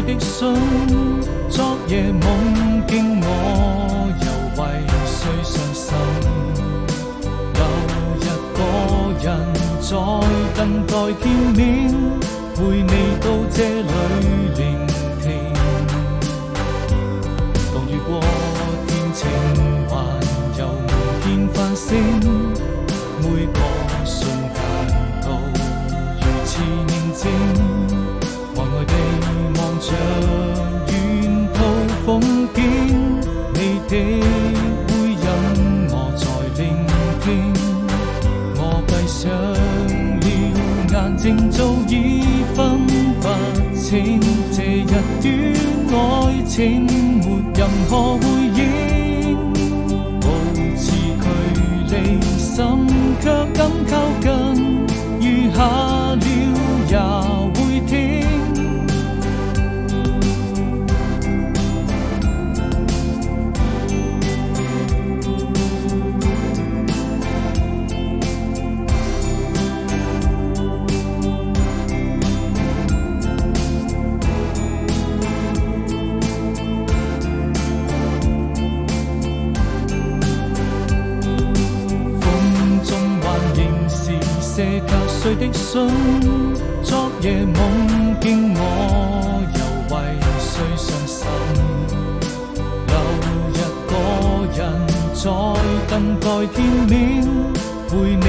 的信，昨夜夢見我又為誰傷心？留一個人在等待見面，陪你到這裏聆聽。當雨過天晴，還有無見繁星，每個瞬間都如此寧靜。呆呆地望着沿途風景，你的回音我在聆聽。我閉上了眼睛，早已分不清這一段愛情沒任何回應，保持距離，心卻敢靠近，餘下了也會停。寫給誰的信？昨夜夢見我又為誰傷心？留一個人在等待見面，陪你